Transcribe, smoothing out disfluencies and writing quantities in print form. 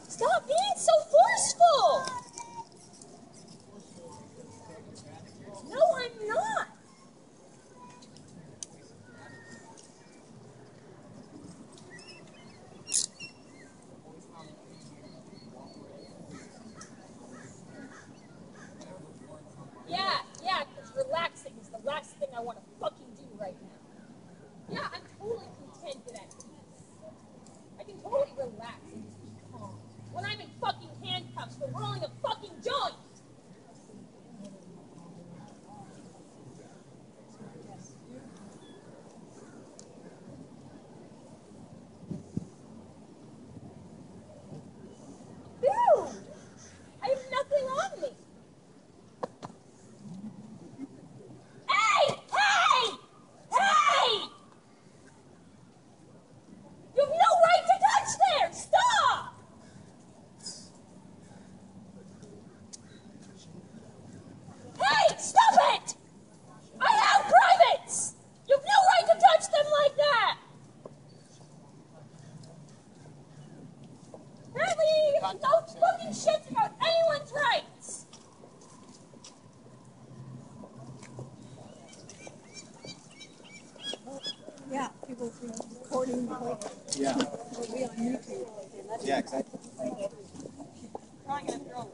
Stop being so forceful! No, I'm not! Yeah, because relaxing is the last thing I want to fucking do right now. Yeah, I'm totally contented at peace. I can totally relax and just be calm. When I'm in fucking handcuffs for rolling a fucking joint! Dude! I have nothing on me! Hey! Hey! Hey! You have no right to touch there! Stop! Hey! Stop it! I have privates! You have no right to touch them like that! Apparently you have no fucking shit about anyone's rights! Yeah, people will be recording the whole thing. Yeah. It'll be on YouTube. Yeah, exactly. Probably gonna throw a